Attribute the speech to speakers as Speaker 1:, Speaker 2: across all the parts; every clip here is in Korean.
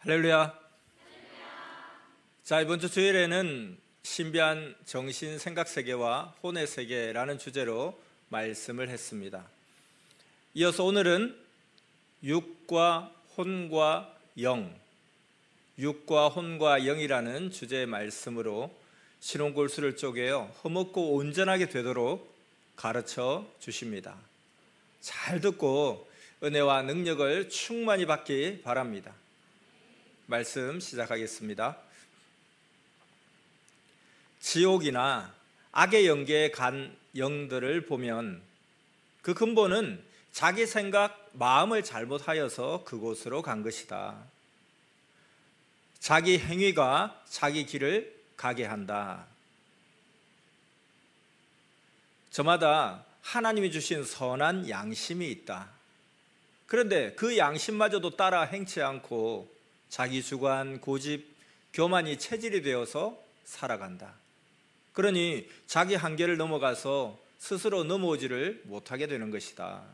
Speaker 1: 할렐루야. 자, 이번 주 주일에는 신비한 정신 생각 세계와 혼의 세계라는 주제로 말씀을 했습니다. 이어서 오늘은 육과 혼과 영, 육과 혼과 영이라는 주제의 말씀으로 신혼골수를 쪼개어 흠없고 온전하게 되도록 가르쳐 주십니다. 잘 듣고 은혜와 능력을 충만히 받기 바랍니다. 말씀 시작하겠습니다. 지옥이나 악의 영계에 간 영들을 보면 그 근본은 자기 생각, 마음을 잘못하여서 그곳으로 간 것이다. 자기 행위가 자기 길을 가게 한다. 저마다 하나님이 주신 선한 양심이 있다. 그런데 그 양심마저도 따라 행치 않고 자기 주관, 고집, 교만이 체질이 되어서 살아간다. 그러니 자기 한계를 넘어가서 스스로 넘어오지를 못하게 되는 것이다.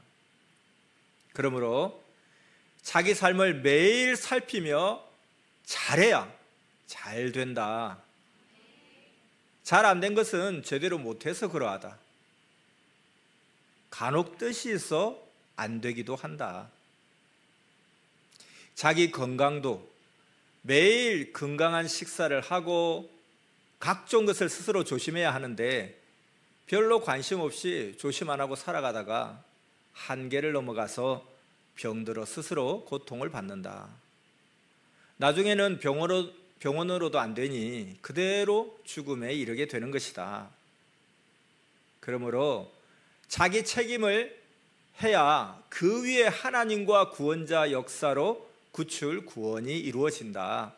Speaker 1: 그러므로 자기 삶을 매일 살피며 잘해야 잘 된다. 잘 안 된 것은 제대로 못해서 그러하다. 간혹 뜻이 있어 안 되기도 한다. 자기 건강도 매일 건강한 식사를 하고 각종 것을 스스로 조심해야 하는데 별로 관심 없이 조심 안 하고 살아가다가 한계를 넘어가서 병들어 스스로 고통을 받는다. 나중에는 병원으로도 안 되니 그대로 죽음에 이르게 되는 것이다. 그러므로 자기 책임을 해야 그 위에 하나님과 구원자 역사로 구출, 구원이 이루어진다.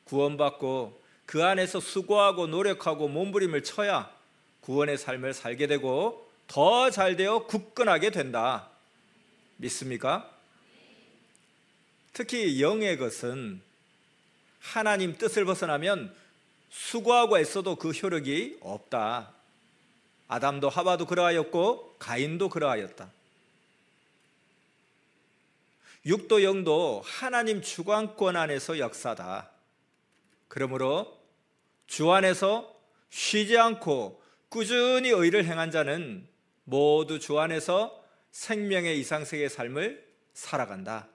Speaker 1: 구원받고 그 안에서 수고하고 노력하고 몸부림을 쳐야 구원의 삶을 살게 되고 더 잘되어 굳건하게 된다. 믿습니까? 특히 영의 것은 하나님 뜻을 벗어나면 수고하고 애써도 그 효력이 없다. 아담도 하와도 그러하였고 가인도 그러하였다. 육도 영도 하나님 주관권 안에서 역사다. 그러므로 주 안에서 쉬지 않고 꾸준히 의를 행한 자는 모두 주 안에서 생명의 이상세계의 삶을 살아간다.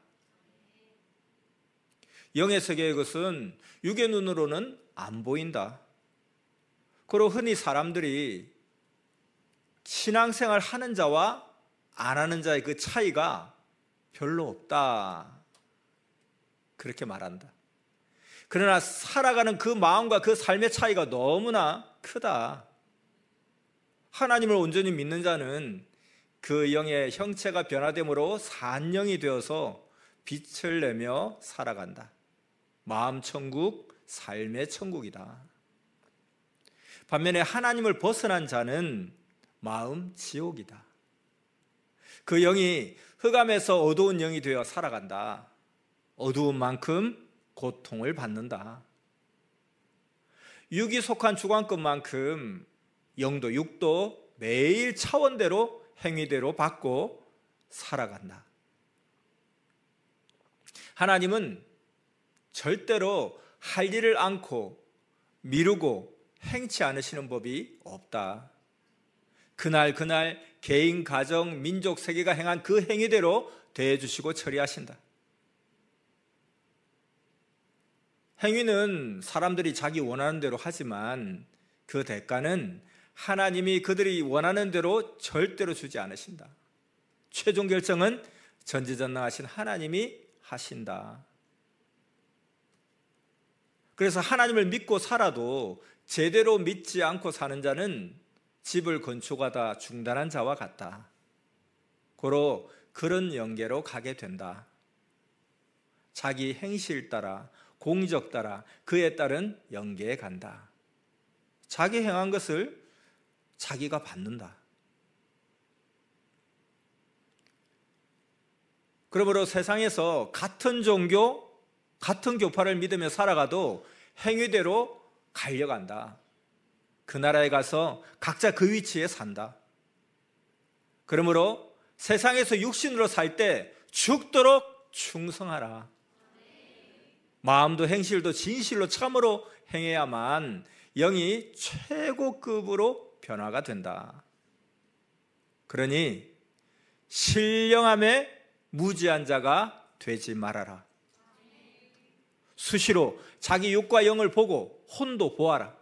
Speaker 1: 영의 세계의 것은 육의 눈으로는 안 보인다. 그리고 흔히 사람들이 신앙생활 하는 자와 안 하는 자의 그 차이가 별로 없다. 그렇게 말한다. 그러나 살아가는 그 마음과 그 삶의 차이가 너무나 크다. 하나님을 온전히 믿는 자는 그 영의 형체가 변화됨으로 산 영이 되어서 빛을 내며 살아간다. 마음 천국, 삶의 천국이다. 반면에 하나님을 벗어난 자는 마음 지옥이다. 그 영이 흑암에서 어두운 영이 되어 살아간다. 어두운 만큼 고통을 받는다. 육이 속한 주관권만큼 영도 육도 매일 차원대로 행위대로 받고 살아간다. 하나님은 절대로 할 일을 않고 미루고 행치 않으시는 법이 없다. 그날 개인, 가정, 민족, 세계가 행한 그 행위대로 대해주시고 처리하신다. 행위는 사람들이 자기 원하는 대로 하지만 그 대가는 하나님이 그들이 원하는 대로 절대로 주지 않으신다. 최종 결정은 전지전능하신 하나님이 하신다. 그래서 하나님을 믿고 살아도 제대로 믿지 않고 사는 자는 집을 건축하다 중단한 자와 같다. 고로 그런 영계로 가게 된다. 자기 행실 따라, 공적 따라, 그에 따른 영계에 간다. 자기 행한 것을 자기가 받는다. 그러므로 세상에서 같은 종교, 같은 교파를 믿으며 살아가도 행위대로 갈려간다. 그 나라에 가서 각자 그 위치에 산다. 그러므로 세상에서 육신으로 살 때 죽도록 충성하라. 마음도 행실도 진실로 참으로 행해야만 영이 최고급으로 변화가 된다. 그러니 신령함에 무지한 자가 되지 말아라. 수시로 자기 육과 영을 보고 혼도 보아라.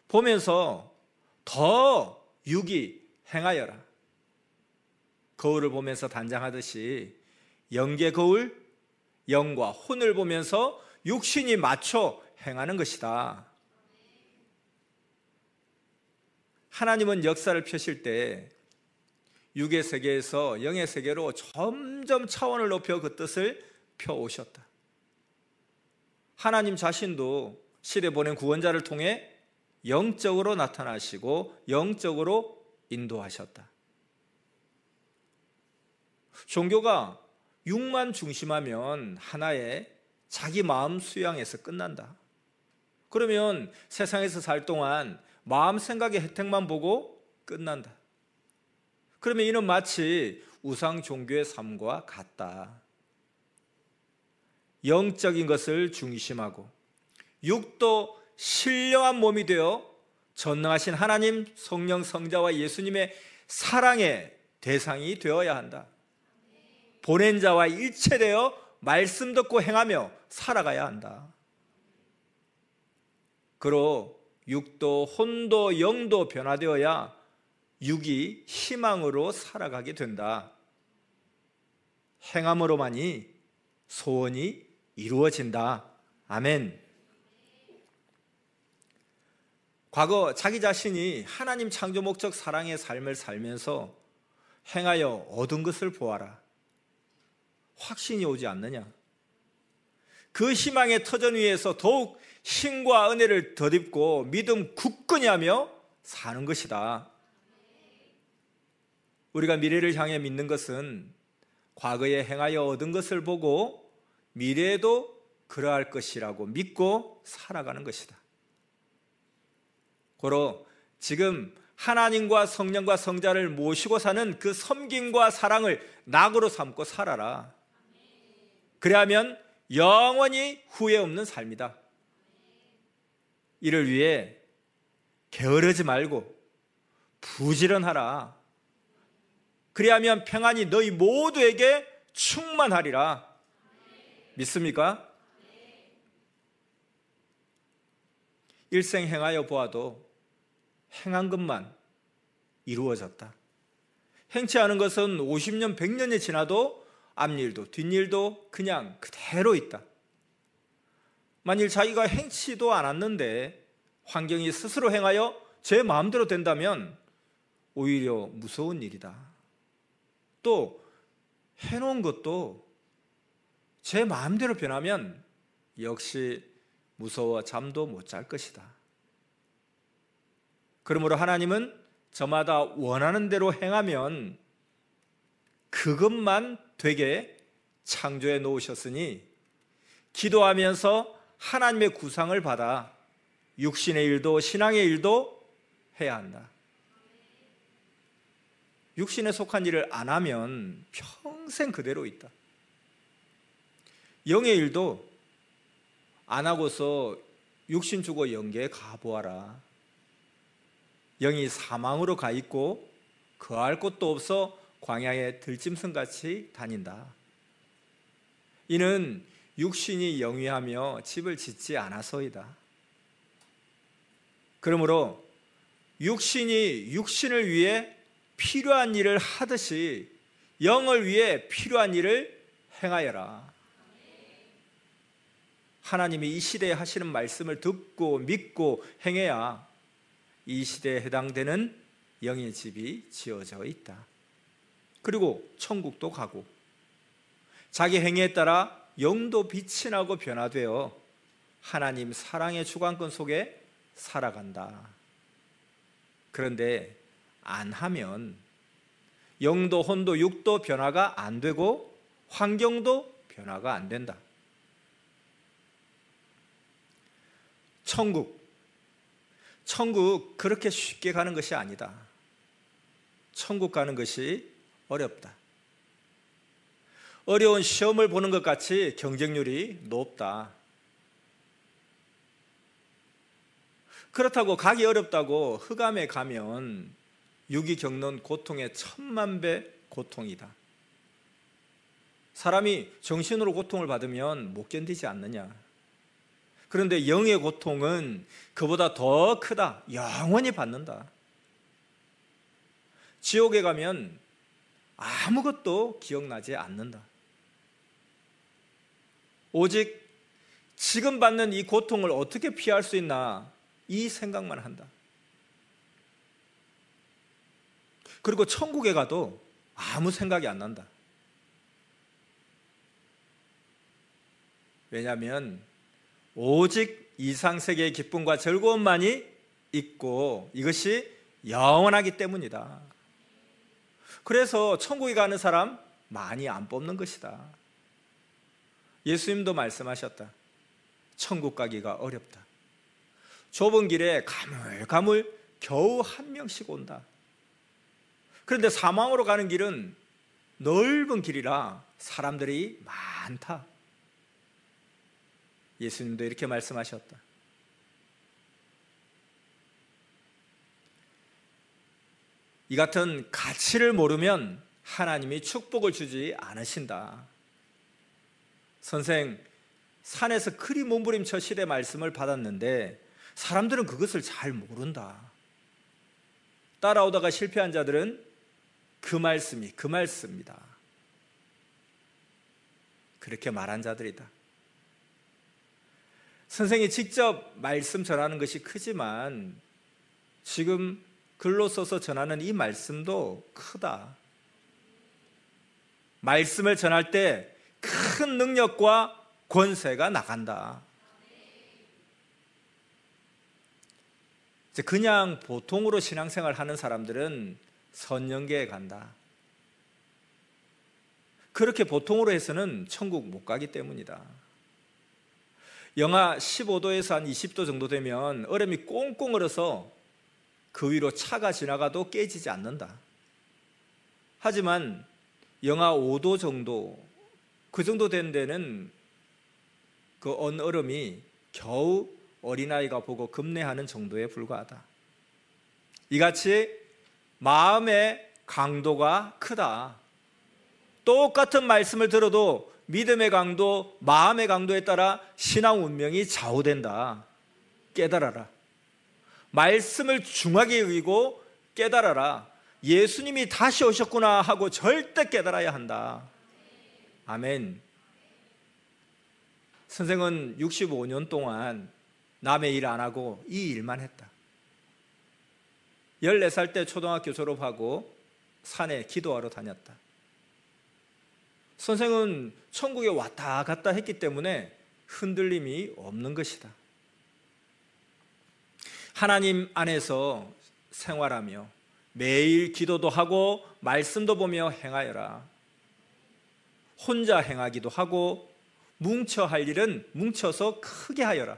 Speaker 1: 보면서 더 육이 행하여라. 거울을 보면서 단장하듯이 영계 거울, 영과 혼을 보면서 육신이 맞춰 행하는 것이다. 하나님은 역사를 펴실 때 육의 세계에서 영의 세계로 점점 차원을 높여 그 뜻을 펴오셨다. 하나님 자신도 시대 보낸 구원자를 통해 영적으로 나타나시고 영적으로 인도하셨다. 종교가 육만 중심하면 하나의 자기 마음 수양에서 끝난다. 그러면 세상에서 살 동안 마음 생각의 혜택만 보고 끝난다. 그러면 이는 마치 우상 종교의 삶과 같다. 영적인 것을 중심하고 육도 신령한 몸이 되어 전능하신 하나님, 성령, 성자와 예수님의 사랑의 대상이 되어야 한다. 보낸 자와 일체되어 말씀 듣고 행하며 살아가야 한다. 그로 육도, 혼도, 영도 변화되어야 육이 희망으로 살아가게 된다. 행함으로만이 소원이 이루어진다. 아멘. 과거 자기 자신이 하나님 창조 목적 사랑의 삶을 살면서 행하여 얻은 것을 보아라. 확신이 오지 않느냐? 그 희망의 터전 위에서 더욱 힘과 은혜를 덧입고 믿음 굳건히 하며 사는 것이다. 우리가 미래를 향해 믿는 것은 과거에 행하여 얻은 것을 보고 미래에도 그러할 것이라고 믿고 살아가는 것이다. 고로 지금 하나님과 성령과 성자를 모시고 사는 그 섬김과 사랑을 낙으로 삼고 살아라. 그래야면 영원히 후회 없는 삶이다. 이를 위해 게으르지 말고 부지런하라. 그래야면 평안이 너희 모두에게 충만하리라. 믿습니까? 일생 행하여 보아도 행한 것만 이루어졌다. 행치 않은 것은 50년, 100년이 지나도 앞일도 뒷일도 그냥 그대로 있다. 만일 자기가 행치도 않았는데 환경이 스스로 행하여 제 마음대로 된다면 오히려 무서운 일이다. 또 해놓은 것도 제 마음대로 변하면 역시 무서워 잠도 못 잘 것이다. 그러므로 하나님은 저마다 원하는 대로 행하면 그것만 되게 창조해 놓으셨으니 기도하면서 하나님의 구상을 받아 육신의 일도 신앙의 일도 해야 한다. 육신에 속한 일을 안 하면 평생 그대로 있다. 영의 일도 안 하고서 육신 주고 영계에 가보아라. 영이 사망으로 가 있고 거할 곳도 없어 광야에 들짐승같이 다닌다. 이는 육신이 영위하며 집을 짓지 않아서이다. 그러므로 육신이 육신을 위해 필요한 일을 하듯이 영을 위해 필요한 일을 행하여라. 하나님이 이 시대에 하시는 말씀을 듣고 믿고 행해야 이 시대에 해당되는 영의 집이 지어져 있다. 그리고 천국도 가고 자기 행위에 따라 영도 빛이 나고 변화되어 하나님 사랑의 주관권 속에 살아간다. 그런데 안 하면 영도 혼도 육도 변화가 안 되고 환경도 변화가 안 된다. 천국 그렇게 쉽게 가는 것이 아니다. 천국 가는 것이 어렵다. 어려운 시험을 보는 것 같이 경쟁률이 높다. 그렇다고 가기 어렵다고 흑암에 가면 육이 겪는 고통의 1000만 배 고통이다. 사람이 정신으로 고통을 받으면 못 견디지 않느냐. 그런데 영의 고통은 그보다 더 크다. 영원히 받는다. 지옥에 가면 아무것도 기억나지 않는다. 오직 지금 받는 이 고통을 어떻게 피할 수 있나, 이 생각만 한다. 그리고 천국에 가도 아무 생각이 안 난다. 왜냐하면 오직 이상세계의 기쁨과 즐거움만이 있고 이것이 영원하기 때문이다. 그래서 천국에 가는 사람 많이 안 뽑는 것이다. 예수님도 말씀하셨다. 천국 가기가 어렵다. 좁은 길에 가물가물 겨우 한 명씩 온다. 그런데 사망으로 가는 길은 넓은 길이라 사람들이 많다. 예수님도 이렇게 말씀하셨다. 이 같은 가치를 모르면 하나님이 축복을 주지 않으신다. 선생, 산에서 그리 몸부림쳐 시대 말씀을 받았는데 사람들은 그것을 잘 모른다. 따라오다가 실패한 자들은 그 말씀입니다. 그렇게 말한 자들이다. 선생이 직접 말씀 전하는 것이 크지만 지금 글로 써서 전하는 이 말씀도 크다. 말씀을 전할 때 큰 능력과 권세가 나간다. 그냥 보통으로 신앙생활 하는 사람들은 선영계에 간다. 그렇게 보통으로 해서는 천국 못 가기 때문이다. 영하 15도에서 한 20도 정도 되면 얼음이 꽁꽁 얼어서 그 위로 차가 지나가도 깨지지 않는다. 하지만 영하 5도 정도, 그 정도 된 데는 그 얼음이 겨우 어린아이가 보고 급내하는 정도에 불과하다. 이같이 마음의 강도가 크다. 똑같은 말씀을 들어도 믿음의 강도, 마음의 강도에 따라 신앙 운명이 좌우된다. 깨달아라. 말씀을 중하게 여기고 깨달아라. 예수님이 다시 오셨구나 하고 절대 깨달아야 한다. 아멘. 선생은 65년 동안 남의 일 안 하고 이 일만 했다. 14살 때 초등학교 졸업하고 산에 기도하러 다녔다. 선생은 천국에 왔다 갔다 했기 때문에 흔들림이 없는 것이다. 하나님 안에서 생활하며 매일 기도도 하고 말씀도 보며 행하여라. 혼자 행하기도 하고 뭉쳐 할 일은 뭉쳐서 크게 하여라.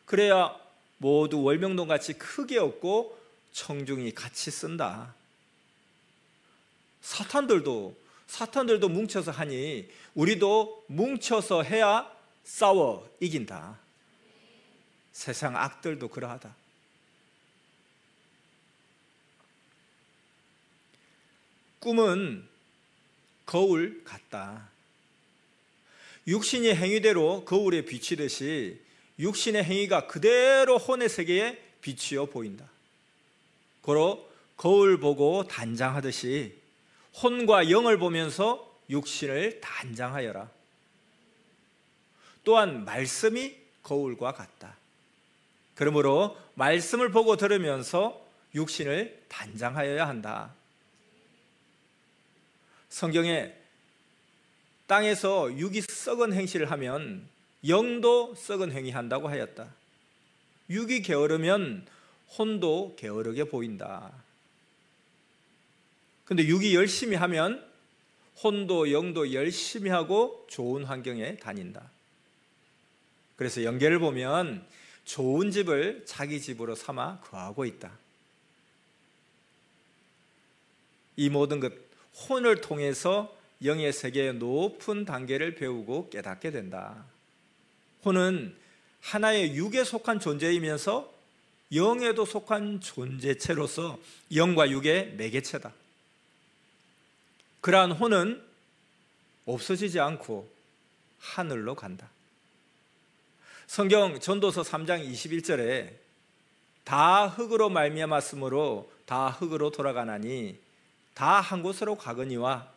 Speaker 1: 그래야 모두 월명동같이 크게 얻고 청중이 같이 쓴다. 사탄들도 뭉쳐서 하니 우리도 뭉쳐서 해야 싸워 이긴다. 세상 악들도 그러하다. 꿈은 거울 같다. 육신이 행위대로 거울에 비치듯이 육신의 행위가 그대로 혼의 세계에 비치어 보인다. 고로 거울 보고 단장하듯이 혼과 영을 보면서 육신을 단장하여라. 또한 말씀이 거울과 같다. 그러므로 말씀을 보고 들으면서 육신을 단장하여야 한다. 성경에 땅에서 육이 썩은 행실을 하면 영도 썩은 행위한다고 하였다. 육이 게으르면 혼도 게으르게 보인다. 근데 육이 열심히 하면 혼도 영도 열심히 하고 좋은 환경에 다닌다. 그래서 연계를 보면 좋은 집을 자기 집으로 삼아 거하고 있다. 이 모든 것 혼을 통해서 영의 세계의 높은 단계를 배우고 깨닫게 된다. 혼은 하나의 육에 속한 존재이면서 영에도 속한 존재체로서 영과 육의 매개체다. 그러한 혼은 없어지지 않고 하늘로 간다. 성경 전도서 3장 21절에 다 흙으로 말미암았으므로 다 흙으로 돌아가나니 다 한 곳으로 가거니와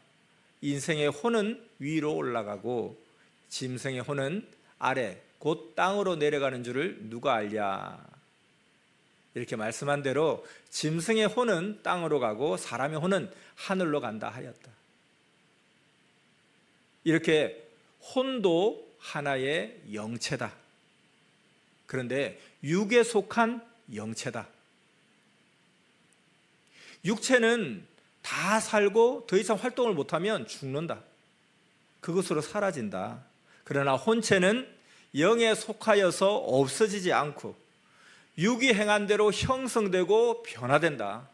Speaker 1: 인생의 혼은 위로 올라가고 짐승의 혼은 아래 곧 땅으로 내려가는 줄을 누가 알랴. 이렇게 말씀한 대로 짐승의 혼은 땅으로 가고 사람의 혼은 하늘로 간다 하였다. 이렇게 혼도 하나의 영체다. 그런데 육에 속한 영체다. 육체는 다 살고 더 이상 활동을 못하면 죽는다. 그것으로 사라진다. 그러나 혼체는 영에 속하여서 없어지지 않고 육이 행한 대로 형성되고 변화된다.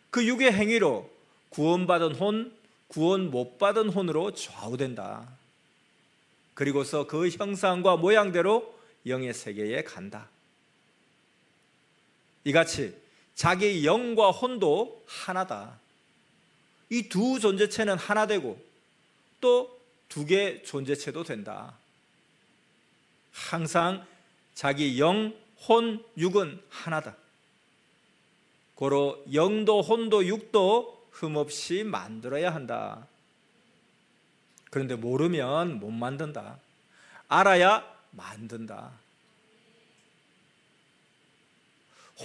Speaker 1: 그 육의 행위로 구원받은 혼, 구원 못 받은 혼으로 좌우된다. 그리고서 그 형상과 모양대로 영의 세계에 간다. 이같이 자기 영과 혼도 하나다. 이 두 존재체는 하나 되고 또 두 개의 존재체도 된다. 항상 자기 영, 혼, 육은 하나다. 고로 영도 혼도 육도 흠없이 만들어야 한다. 그런데 모르면 못 만든다. 알아야 만든다.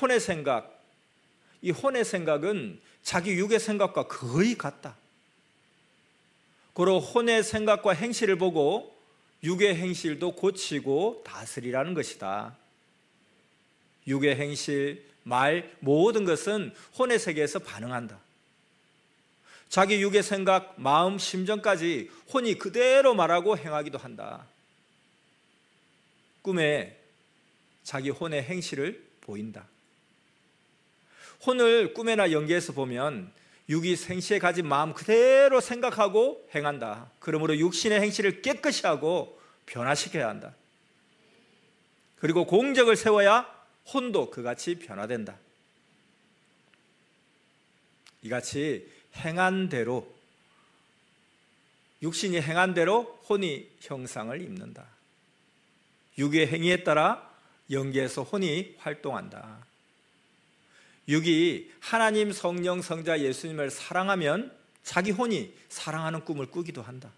Speaker 1: 혼의 생각, 이 혼의 생각은 자기 육의 생각과 거의 같다. 고로 혼의 생각과 행실을 보고 육의 행실도 고치고 다스리라는 것이다. 육의 행실, 말, 모든 것은 혼의 세계에서 반응한다. 자기 육의 생각, 마음, 심정까지 혼이 그대로 말하고 행하기도 한다. 꿈에 자기 혼의 행실을 보인다. 혼을 꿈에나 연기해서 보면 육이 생시에 가진 마음 그대로 생각하고 행한다. 그러므로 육신의 행실을 깨끗이 하고 변화시켜야 한다. 그리고 공적을 세워야 혼도 그같이 변화된다. 이같이 행한 대로, 육신이 행한 대로 혼이 형상을 입는다. 육의 행위에 따라 영계에서 혼이 활동한다. 육이 하나님, 성령, 성자 예수님을 사랑하면 자기 혼이 사랑하는 꿈을 꾸기도 한다.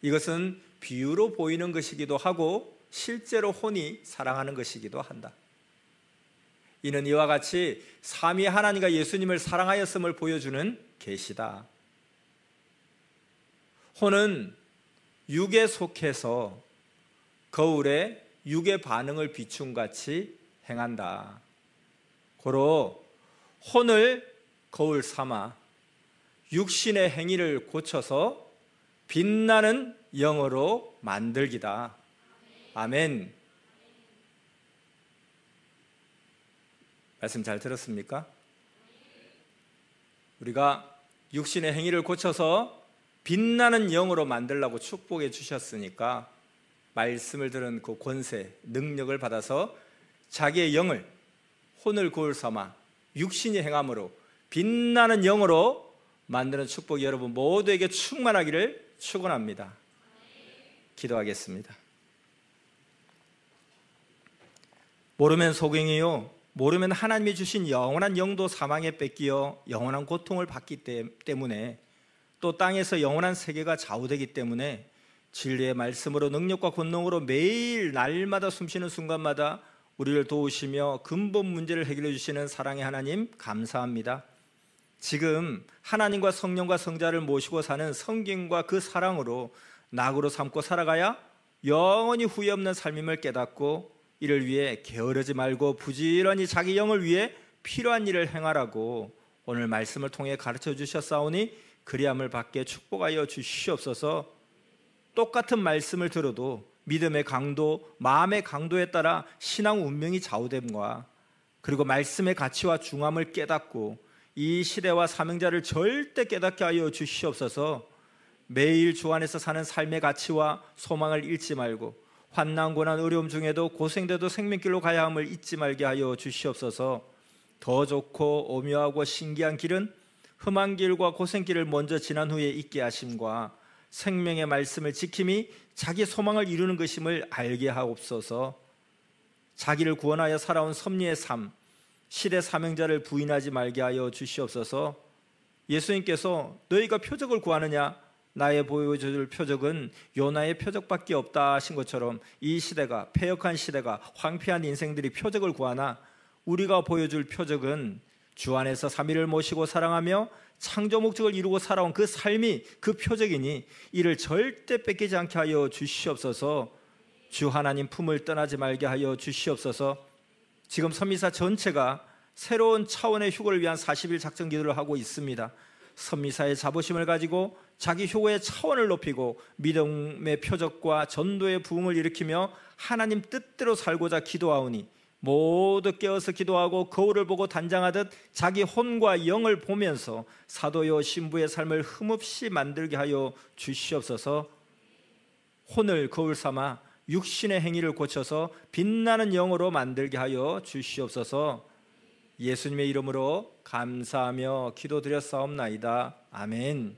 Speaker 1: 이것은 비유로 보이는 것이기도 하고 실제로 혼이 사랑하는 것이기도 한다. 이는 이와 같이 삼위 하나님과 예수님을 사랑하였음을 보여주는 계시다. 혼은 육에 속해서 거울에 육의 반응을 비춤같이 행한다. 고로 혼을 거울 삼아 육신의 행위를 고쳐서 빛나는 영으로 만들기다. 아멘. 말씀 잘 들었습니까? 우리가 육신의 행위를 고쳐서 빛나는 영으로 만들라고 축복해 주셨으니까 말씀을 들은 그 권세, 능력을 받아서 자기의 영을 혼을 거울 삼아 육신이 행함으로 빛나는 영으로 만드는 축복이 여러분 모두에게 충만하기를 축원합니다. 기도하겠습니다. 모르면 소경이요, 모르면 하나님이 주신 영원한 영도 사망에 뺏기어 영원한 고통을 받기 때문에, 또 땅에서 영원한 세계가 좌우되기 때문에 진리의 말씀으로 능력과 권능으로 매일 날마다 숨쉬는 순간마다 우리를 도우시며 근본 문제를 해결해 주시는 사랑의 하나님 감사합니다. 지금 하나님과 성령과 성자를 모시고 사는 성경과 그 사랑으로 낙으로 삼고 살아가야 영원히 후회 없는 삶임을 깨닫고, 이를 위해 게으르지 말고 부지런히 자기 영을 위해 필요한 일을 행하라고 오늘 말씀을 통해 가르쳐 주셨사오니 그리함을 받게 축복하여 주시옵소서. 똑같은 말씀을 들어도 믿음의 강도, 마음의 강도에 따라 신앙 운명이 좌우됨과, 그리고 말씀의 가치와 중함을 깨닫고 이 시대와 사명자를 절대 깨닫게 하여 주시옵소서. 매일 주 안에서 사는 삶의 가치와 소망을 잃지 말고 환난 고난 어려움 중에도 고생돼도 생명길로 가야 함을 잊지 말게 하여 주시옵소서. 더 좋고 오묘하고 신기한 길은 험한 길과 고생길을 먼저 지난 후에 있게 하심과 생명의 말씀을 지킴이 자기 소망을 이루는 것임을 알게 하옵소서. 자기를 구원하여 살아온 섭리의 삶, 시대 사명자를 부인하지 말게 하여 주시옵소서. 예수님께서 너희가 표적을 구하느냐? 나의 보여줄 표적은 요나의 표적밖에 없다 하신 것처럼 이 시대가, 패역한 시대가, 황폐한 인생들이 표적을 구하나 우리가 보여줄 표적은 주 안에서 삼위를 모시고 사랑하며 창조 목적을 이루고 살아온 그 삶이 그 표적이니 이를 절대 뺏기지 않게 하여 주시옵소서. 주 하나님 품을 떠나지 말게 하여 주시옵소서. 지금 선미사 전체가 새로운 차원의 휴거를 위한 40일 작전 기도를 하고 있습니다. 선미사의 자부심을 가지고 자기 휴거의 차원을 높이고 믿음의 표적과 전도의 부흥을 일으키며 하나님 뜻대로 살고자 기도하오니 모두 깨어서 기도하고 거울을 보고 단장하듯 자기 혼과 영을 보면서 사도요 신부의 삶을 흠없이 만들게 하여 주시옵소서. 혼을 거울 삼아 육신의 행위를 고쳐서 빛나는 영으로 만들게 하여 주시옵소서. 예수님의 이름으로 감사하며 기도드렸사옵나이다. 아멘.